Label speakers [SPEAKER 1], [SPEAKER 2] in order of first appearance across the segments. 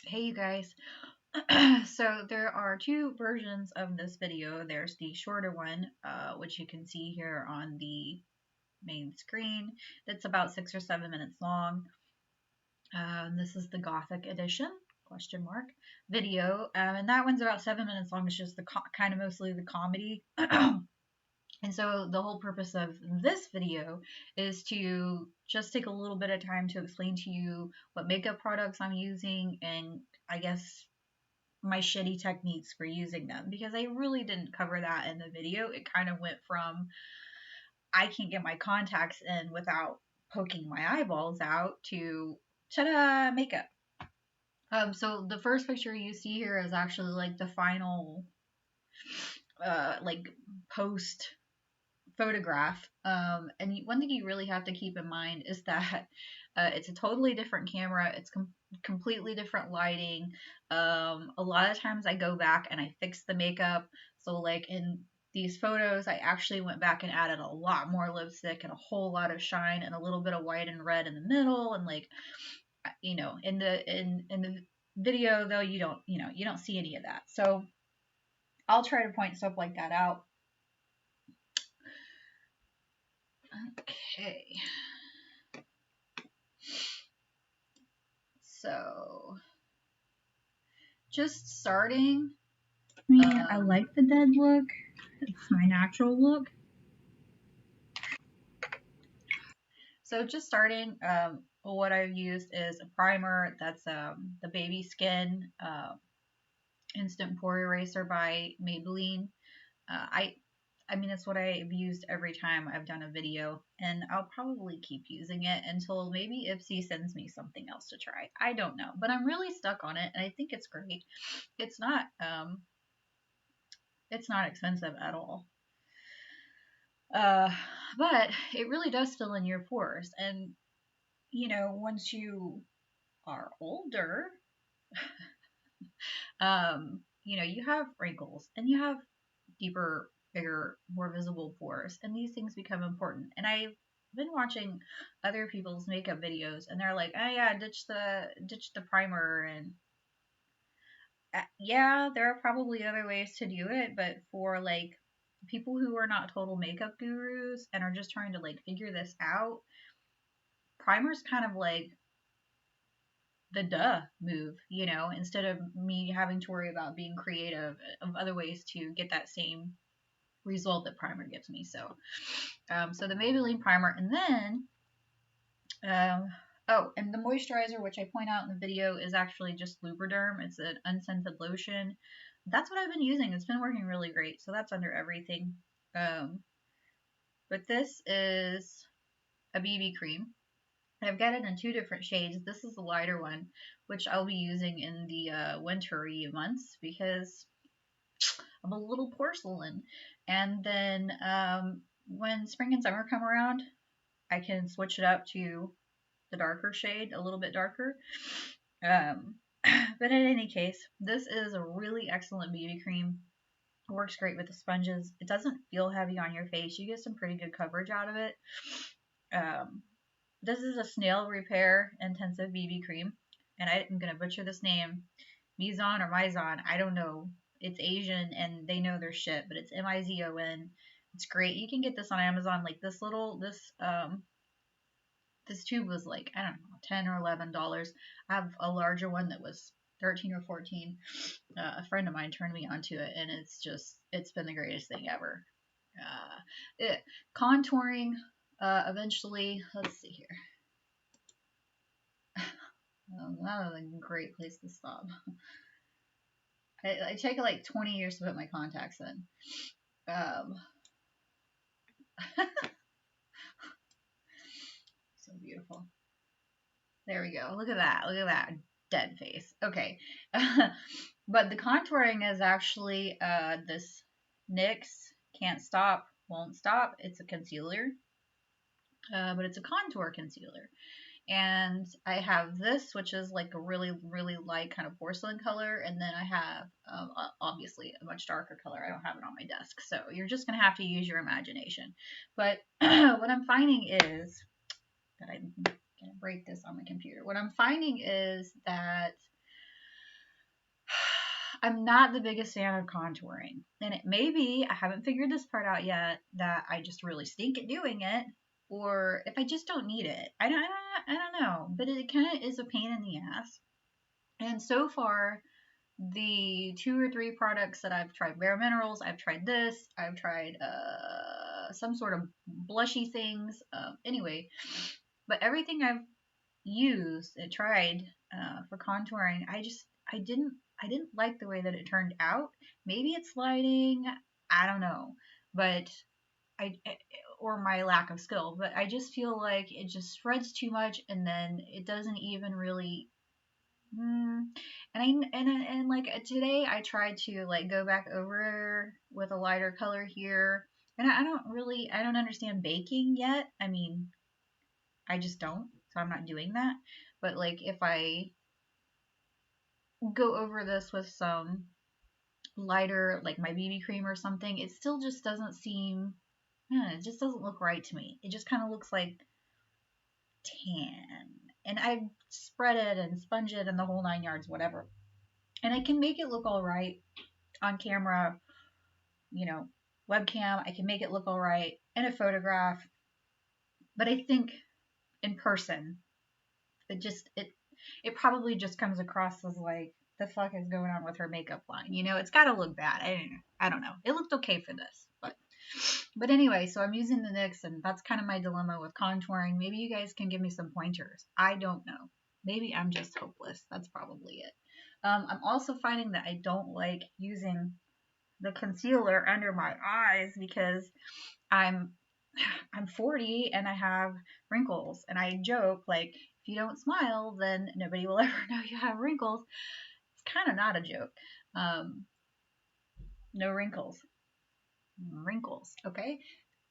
[SPEAKER 1] Hey you guys. So there are two versions of this video. There's the shorter one, which you can see here on the main screen. That's about 6 or 7 minutes long. This is the Gothic Edition question mark video, and that one's about 7 minutes long. It's just the kind of mostly the comedy. And so the whole purpose of this video is to just take a little bit of time to explain to you what makeup products I'm using and I guess my shitty techniques for using them, because I really didn't cover that in the video. It kind of went from I can't get my contacts in without poking my eyeballs out to ta-da, makeup. So the first picture you see here is actually like the final like post photograph. And one thing you really have to keep in mind is that it's a totally different camera. It's completely different lighting. A lot of times I go back and I fix the makeup. So like in these photos, I actually went back and added a lot more lipstick and a whole lot of shine and a little bit of white and red in the middle. And like, in the video though, you don't see any of that. So I'll try to point stuff like that out. Okay. So, just starting.
[SPEAKER 2] I mean, I like the dead look. It's my natural look.
[SPEAKER 1] So just starting. What I've used is a primer. That's the Baby Skin Instant Pore Eraser by Maybelline. Uh, I I mean, it's what I've used every time I've done a video, and I'll probably keep using it until maybe Ipsy sends me something else to try. I don't know, but I'm really stuck on it, and I think it's great. It's not it's not expensive at all. Uh, but it really does fill in your pores. And, once you are older, you have wrinkles and you have deeper, bigger, more visible pores, and these things become important. And I've been watching other people's makeup videos, and they're like, "Oh yeah, ditch the primer," and yeah, there are probably other ways to do it, but for like people who are not total makeup gurus and are just trying to like figure this out, primer's kind of like the move, instead of me having to worry about being creative of other ways to get that same result that primer gives me. So the Maybelline primer, and then oh, and the moisturizer, which I point out in the video, is actually just Lubriderm. It's an unscented lotion. That's what I've been using. It's been working really great. So that's under everything. Um, but this is a BB cream. I've got it in two different shades. This is the lighter one, which I'll be using in the wintry months because I'm a little porcelain. And then when spring and summer come around, I can switch it up to the darker shade, a little bit darker. Um, but in any case, this is a really excellent BB cream. It works great with the sponges. It doesn't feel heavy on your face. You get some pretty good coverage out of it. Um, this is a snail repair intensive BB cream, and I'm gonna butcher this name, Mizon or Mizon. I don't know. It's Asian and they know their shit, but it's Mizon. It's great. You can get this on Amazon. Like this tube was like, I don't know, $10 or $11. I have a larger one that was 13 or 14. A friend of mine turned me onto it, and it's been the greatest thing ever. Contouring, eventually, let's see here. That was a great place to stop. I take like 20 years to put my contacts in. Um, so beautiful. There we go. Look at that. Look at that. Dead face. Okay. But the contouring is actually this NYX Can't Stop, Won't Stop. It's a concealer, but it's a contour concealer. And I have this, which is like a really, really light kind of porcelain color. And then I have, obviously, a much darker color. I don't have it on my desk. So you're just going to have to use your imagination. But what I'm finding is that I'm going to break this on the computer. What I'm finding is that I'm not the biggest fan of contouring. And it may be, I haven't figured this part out yet, that I just really stink at doing it, or if I just don't need it. I don't know. But it kind of is a pain in the ass. And so far, the 2 or 3 products that I've tried, Bare Minerals, I've tried this, I've tried some sort of blushy things. Anyway, but everything I've used and tried for contouring, I didn't like the way that it turned out. Maybe it's lighting, I don't know, but or my lack of skill, but I just feel like it just spreads too much, and then it doesn't even really. And like today, I tried to like go back over with a lighter color here, and I don't understand baking yet. I mean, I just don't, so I'm not doing that. But like if I go over this with some lighter, like my BB cream or something, it still just doesn't seem, it just doesn't look right to me. It just kind of looks like tan. And I spread it and sponge it and the whole 9 yards, whatever. And I can make it look all right on camera, you know, webcam. I can make it look all right in a photograph. But I think in person, it probably just comes across as like, the fuck is going on with her makeup line? You know, it's got to look bad. I don't know. It looked okay for this, but anyway, so I'm using the NYX, and that's kind of my dilemma with contouring. Maybe you guys can give me some pointers. I don't know. Maybe I'm just hopeless. That's probably it. I'm also finding that I don't like using the concealer under my eyes because I'm I'm 40 and I have wrinkles, and I joke like, if you don't smile, then nobody will ever know you have wrinkles. It's kind of not a joke. Um, no wrinkles. Wrinkles, okay?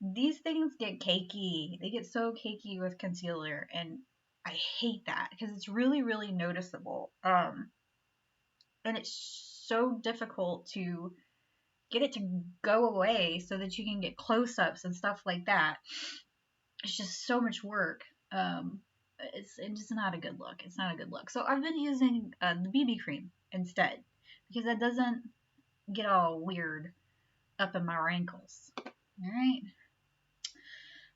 [SPEAKER 1] These things get cakey. They get so cakey with concealer, and I hate that because it's really, really noticeable. And it's so difficult to get it to go away so that you can get close-ups and stuff like that. It's just so much work. It's just not a good look. It's not a good look. So I've been using the BB cream instead because that doesn't get all weird up in my wrinkles. All right.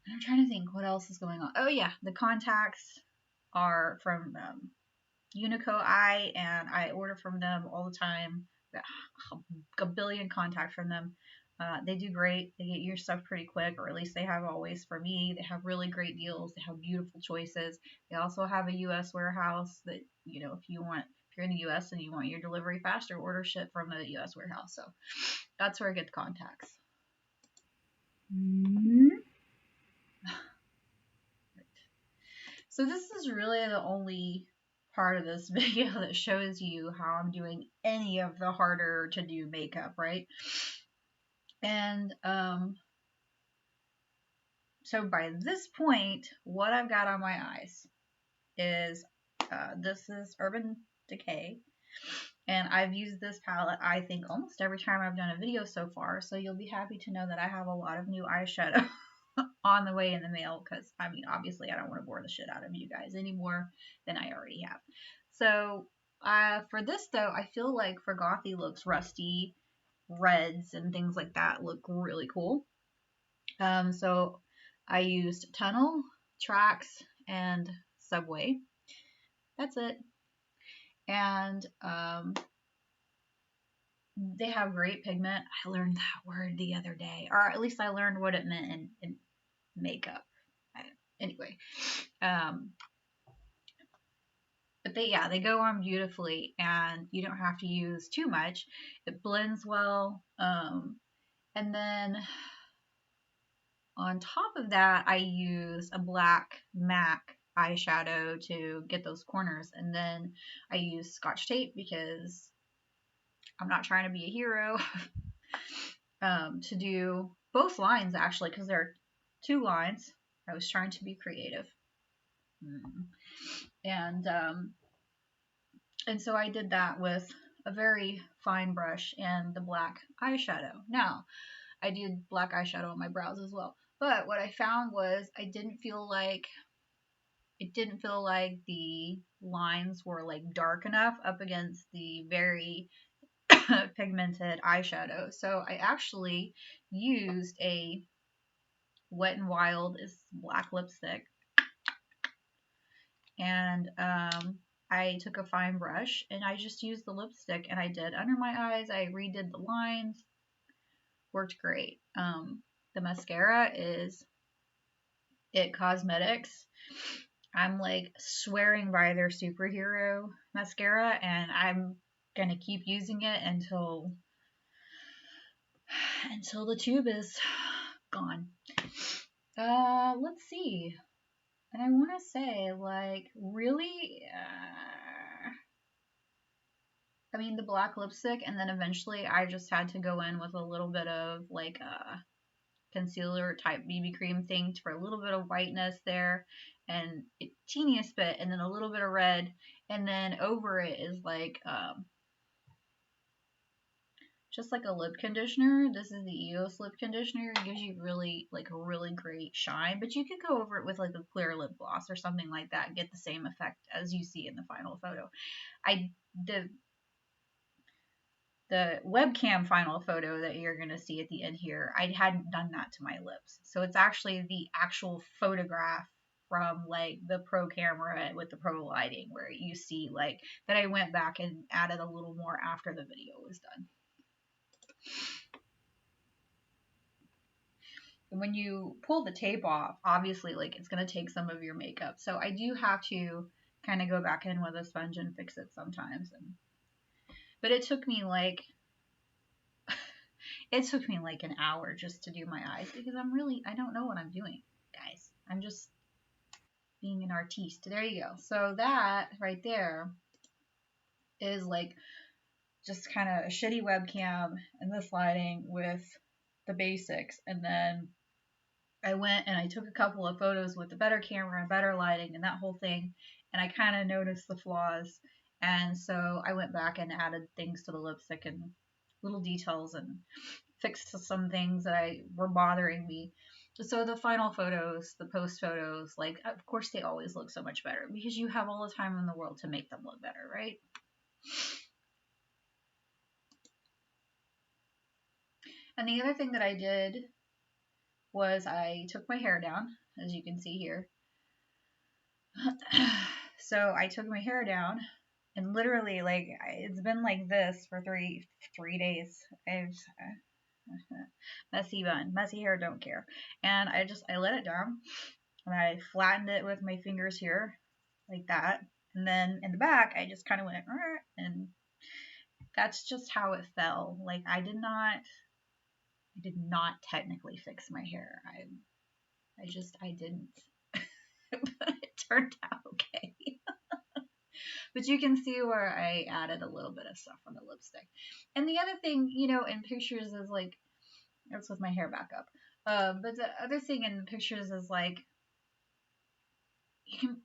[SPEAKER 1] I'm trying to think what else is going on. Oh yeah, the contacts are from Unico Eye, and I order from them all the time. A billion contacts from them. They do great. They get your stuff pretty quick, or at least they have always for me. They have really great deals. They have beautiful choices. They also have a U.S. warehouse that, you know, if you're in the U.S. and you want your delivery faster, order shit from the U.S. warehouse. So that's where I get the contacts.
[SPEAKER 2] Mm-hmm.
[SPEAKER 1] So this is really the only part of this video that shows you how I'm doing any of the harder to do makeup, right? And so by this point, what I've got on my eyes is this is Urban Decay, and I've used this palette, I think, almost every time I've done a video so far, so you'll be happy to know that I have a lot of new eyeshadow on the way in the mail, because, I mean, obviously I don't want to bore the shit out of you guys any more than I already have. So for this, though, I feel like for gothy looks, rusty reds and things like that look really cool. So I used Tunnel, Tracks, and Subway. That's it. And they have great pigment. I learned that word the other day, or at least I learned what it meant in makeup. Anyway, but they go on beautifully, and you don't have to use too much. It blends well. And then on top of that, I use a black MAC eyeshadow to get those corners, and then I use Scotch tape because I'm not trying to be a hero. To do both lines, actually, because there are 2 lines. I was trying to be creative. And so I did that with a very fine brush and the black eyeshadow. Now, I did black eyeshadow on my brows as well. But what I found was it didn't feel like the lines were like dark enough up against the very pigmented eyeshadow. So I actually used a Wet n Wild is black lipstick, and I took a fine brush and I just used the lipstick and I did under my eyes. I redid the lines. Worked great. The mascara is It Cosmetics. I'm like swearing by their superhero mascara, and I'm gonna keep using it until the tube is gone. Let's see. And I want to say, like, really, I mean, the black lipstick, and then eventually I just had to go in with a little bit of like a concealer type BB cream thing for a little bit of whiteness there, and a teeniest bit, and then a little bit of red, and then over it is like just like a lip conditioner. This is the EOS lip conditioner. It gives you really like a really great shine, but you could go over it with like a clear lip gloss or something like that and get the same effect as you see in the final photo. The webcam final photo that you're going to see at the end here, I hadn't done that to my lips. So it's actually the actual photograph from like the pro camera with the pro lighting where you see like that I went back and added a little more after the video was done. And when you pull the tape off, obviously like it's going to take some of your makeup. So I do have to kind of go back in with a sponge and fix it sometimes. But it took me like an hour just to do my eyes because I don't know what I'm doing, guys. I'm just being an artiste. There you go. So that right there is like just kind of a shitty webcam and this lighting with the basics. And then I went and I took a couple of photos with the better camera and better lighting and that whole thing. And I kind of noticed the flaws. And so I went back and added things to the lipstick and little details and fixed some things that were bothering me. So the final photos, the post photos, like of course they always look so much better because you have all the time in the world to make them look better, right? And the other thing that I did was I took my hair down, as you can see here. So I took my hair down and literally like it's been like this for three days. Messy bun, messy hair, don't care. And I let it down and I flattened it with my fingers here like that. And then in the back, I just kind of went, and that's just how it fell. Like I did not technically fix my hair. I didn't. But it turned out okay. But you can see where I added a little bit of stuff on the lipstick. And the other thing, in pictures is like, that's with my hair back up. But the other thing in pictures is like, you can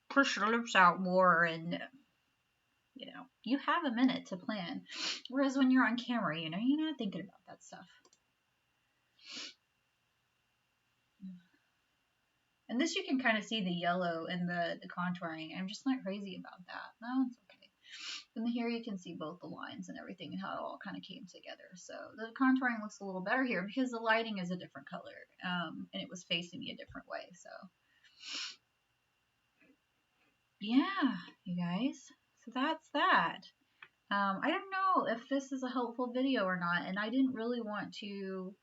[SPEAKER 1] push your lips out more and, you have a minute to plan. Whereas when you're on camera, you're not thinking about that stuff. And this you can kind of see the yellow in the contouring. I'm just not crazy about that. No, it's okay. And here you can see both the lines and everything and how it all kind of came together. So the contouring looks a little better here because the lighting is a different color. And it was facing me a different way. So yeah, you guys. So that's that. I don't know if this is a helpful video or not. And I didn't really want to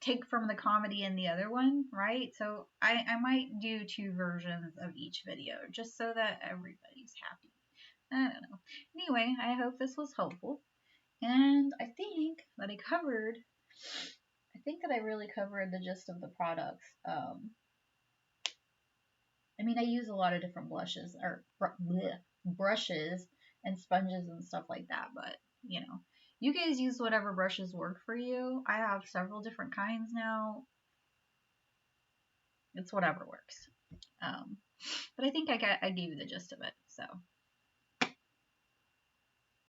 [SPEAKER 1] take from the comedy in the other one, right? So I might do 2 versions of each video just so that everybody's happy. I don't know. Anyway, I hope this was helpful. And I think that I really covered the gist of the products. I mean, I use a lot of different brushes and sponges and stuff like that, but you guys use whatever brushes work for you. I have several different kinds now. It's whatever works. But I think I gave you the gist of it. So